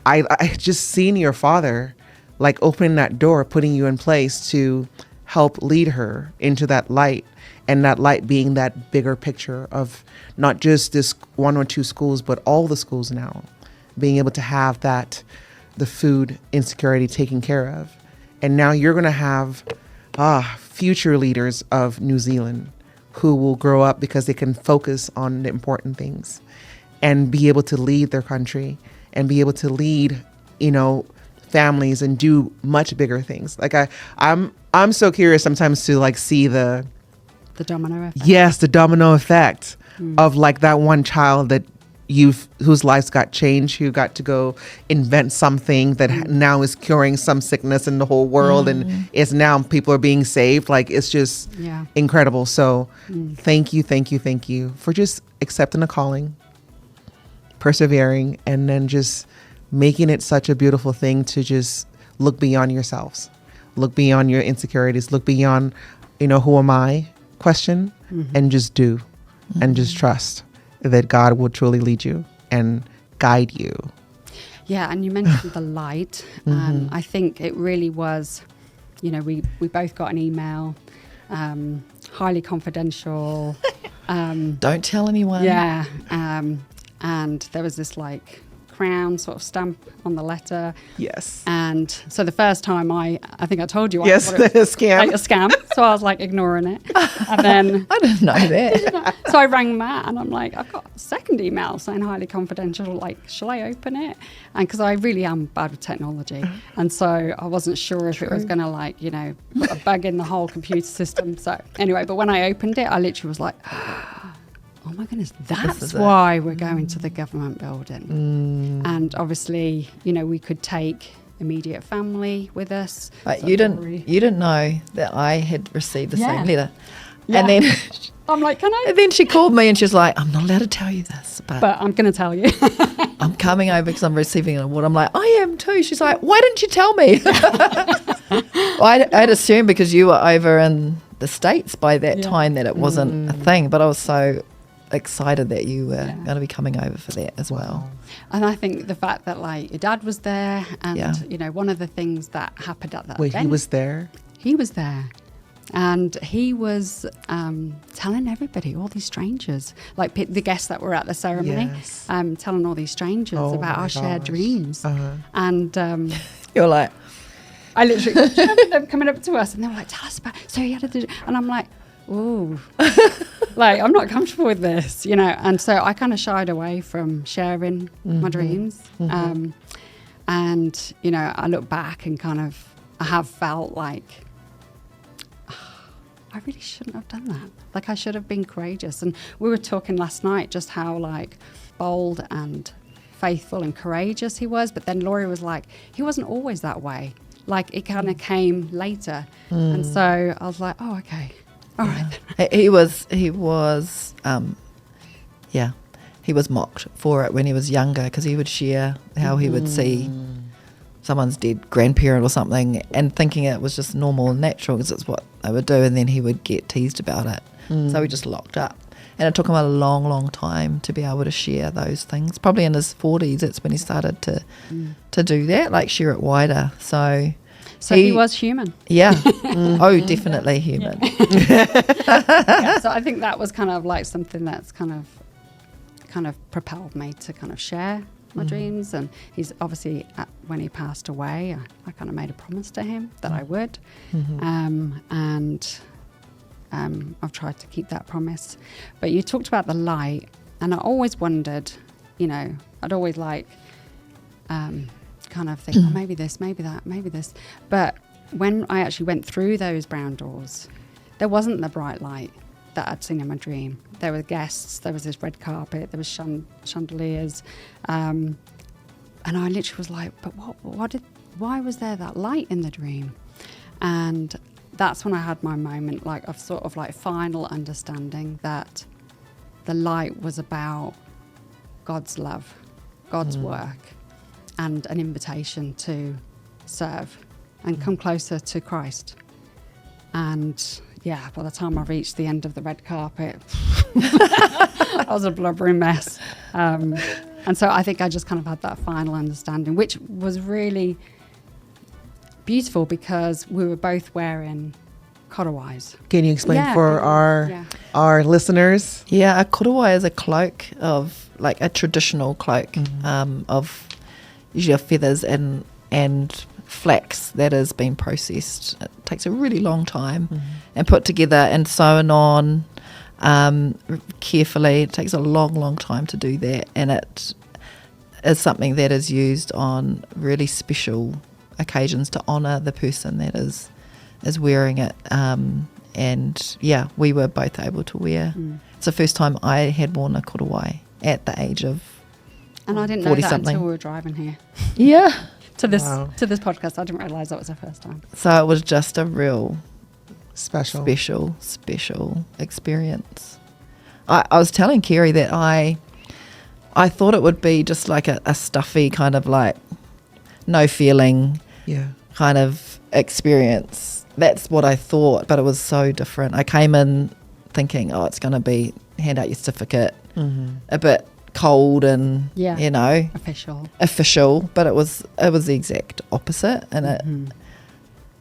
I just seen your father like opening that door, putting you in place to help lead her into that light, and that light being that bigger picture of not just this 1 or 2 schools, but all the schools now, being able to have that, the food insecurity taken care of. And now you're going to have future leaders of New Zealand who will grow up because they can focus on the important things and be able to lead their country and be able to lead, families and do much bigger things. Like I'm so curious sometimes to like see the domino effect. Yes, the domino effect of like that one child that whose lives got changed, who got to go invent something that now is curing some sickness in the whole world, and it's now people are being saved. Like, it's just incredible. So thank you for just accepting the calling, persevering, and then just making it such a beautiful thing to just look beyond yourselves, look beyond your insecurities, look beyond, who am I question, and just do, and just trust that God will truly lead you and guide you. Yeah, and you mentioned the light. I think it really was, we both got an email, highly confidential. Don't tell anyone. Yeah, and there was this like crown sort of stamp on the letter. Yes. And so the first time I think I told you. Yes, I thought it was a scam. like a scam. So I was like ignoring it. And then I didn't know that. so I rang Matt and I'm like, I've got a second email saying highly confidential. Like, shall I open it? And because I really am bad with technology. And so I wasn't sure if it was going to put a bug in the whole computer system. So anyway, but when I opened it, I literally was like, oh my goodness, that's why we're going to the government building. And obviously, we could take immediate family with us. But So you didn't know that I had received the same letter. Yeah. And then I'm like, can I? And then she called me and she was like, I'm not allowed to tell you this, but I'm going to tell you. I'm coming over because I'm receiving an award. I'm like, I am too. She's like, why didn't you tell me? I'd assumed because you were over in the States by that time that it wasn't a thing, but I was so excited that you were going to be coming over for that as well. And I think the fact that like your dad was there and one of the things that happened at that event, he was there? He was there. And he was telling everybody, all these strangers, like the guests that were at the ceremony, telling all these strangers about our shared dreams. And you're like, I literally remember them coming up to us and they were like, tell us about, so he had to do, and I'm like, ooh, like, I'm not comfortable with this, And so I kind of shied away from sharing my dreams. And, I look back and I have felt like, I really shouldn't have done that. Like, I should have been courageous. And we were talking last night just how, like, bold and faithful and courageous he was. But then Laurie was like, he wasn't always that way. Like, it kind of came later. And so I was like, oh, okay. All right. He was mocked for it when he was younger because he would share how he would see someone's dead grandparent or something and thinking it was just normal and natural because it's what they would do, and then he would get teased about it. So he just locked up. And it took him a long, long time to be able to share those things. Probably in his 40s, that's when he started to do that, like share it wider. So he was human. Yeah. Oh, definitely human. So I think that was kind of like something that's kind of propelled me to kind of share my dreams. And he's obviously, when he passed away, I kind of made a promise to him that I would. I've tried to keep that promise. But you talked about the light, and I always wondered, I'd always like kind of think, oh, maybe this, maybe that, maybe this. But when I actually went through those brown doors, there wasn't the bright light that I'd seen in my dream. There were guests, there was this red carpet, there was chandeliers, and I literally was like, but why was there that light in the dream? And that's when I had my moment, like, of sort of like final understanding that the light was about God's love, God's work, and an invitation to serve and come closer to Christ. And yeah, by the time I reached the end of the red carpet, I was a blubbering mess. And so I think I just kind of had that final understanding, which was really beautiful because we were both wearing Korowais. Can you explain Yeah, for our listeners? Yeah, a korowai is a cloak of, like, a traditional cloak of usually of feathers and flax that has been processed. It takes a really long time and put together and sewn on carefully. It takes a long, long time to do that, and it is something that is used on really special occasions to honour the person that is wearing it. And yeah, we were both able to wear. It's the first time I had worn a korowai at the age of And I didn't know 40 that something. until we were driving here Yeah. to this Wow. podcast. I didn't realise that was the first time. So it was just a real Special. special experience. I was telling Kerry that I thought it would be just like a stuffy kind of like no feeling Yeah. kind of experience. That's what I thought, but it was so different. I came in thinking, oh, it's going to be hand out your certificate, a bit cold and, Yeah. you know, official, but it was the exact opposite. And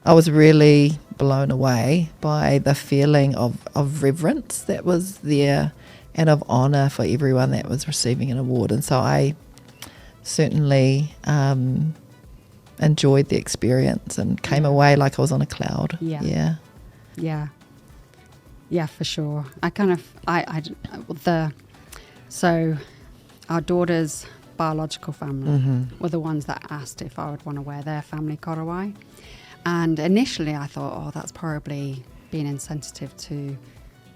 I was really blown away by the feeling of reverence that was there and of honour for everyone that was receiving an award. And so I certainly enjoyed the experience and came away like I was on a cloud. Yeah. Yeah, for sure. So our daughter's biological family were the ones that asked if I would want to wear their family korowai. And initially I thought, oh, that's probably being insensitive to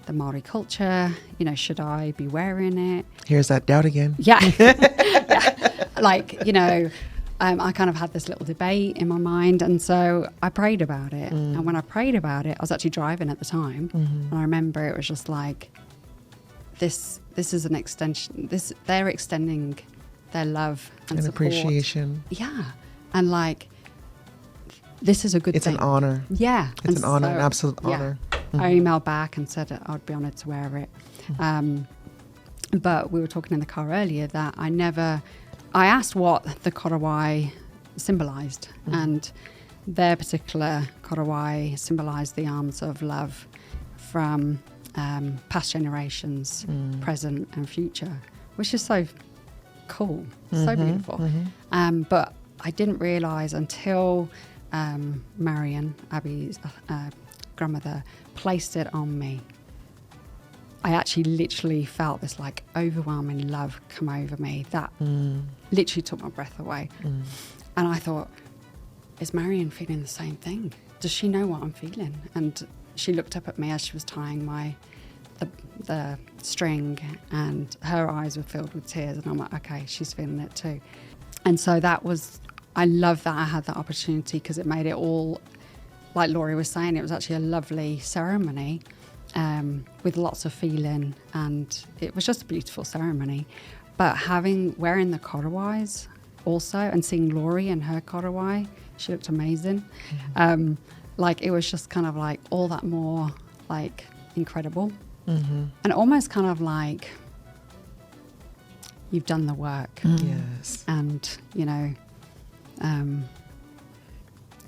the Māori culture. You know, should I be wearing it? Here's that doubt again. Yeah. Yeah. Like, you know, I kind of had this little debate in my mind. And so I prayed about it. And when I prayed about it, I was actually driving at the time. And I remember it was just like, this is an extension. They're extending their love and support. Appreciation. Yeah. And like, this is a good It's thing. an honor. Yeah. It's And an honor, so, an absolute yeah. honor. I emailed back and said I would be honoured to wear it. But we were talking in the car earlier that I asked what the korowai symbolised, and their particular korowai symbolised the arms of love from past generations, present and future, which is so cool, so beautiful. But I didn't realise until Marion, Abby's grandmother, placed it on me. I actually literally felt this like overwhelming love come over me that literally took my breath away. And I thought, is Marion feeling the same thing? Does she know what I'm feeling? And she looked up at me as she was tying the string, and her eyes were filled with tears, and I'm like, okay, she's feeling it too. And so I love that I had that opportunity, because it made it all, like Laurie was saying, it was actually a lovely ceremony with lots of feeling, and it was just a beautiful ceremony. But wearing the korowais also, and seeing Laurie in her korowai, she looked amazing. Like, it was just kind of like all that more like incredible, and almost kind of like you've done the work. Yes. And you know,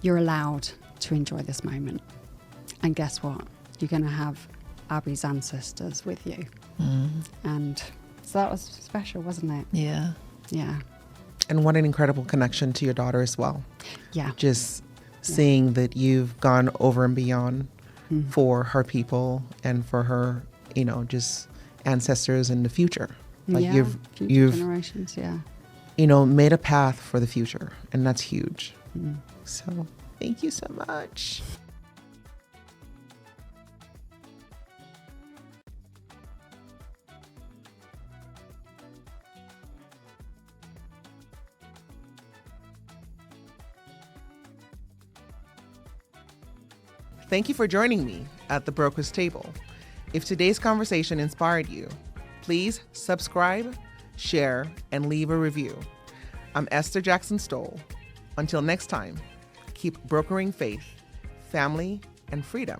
you're allowed to enjoy this moment. And guess what? You're going to have Abby's ancestors with you. And so that was special, wasn't it? Yeah. Yeah. And what an incredible connection to your daughter as well. Yeah. Just seeing that you've gone over and beyond for her people and for her, you know, just ancestors in the future. Like future you've generations, you know, made a path for the future, and that's huge. So thank you so much. Thank you for joining me at the Broker's Table. If today's conversation inspired you, please subscribe, share, and leave a review. I'm Esther Stowell. Until next time, keep brokering faith, family, and freedom.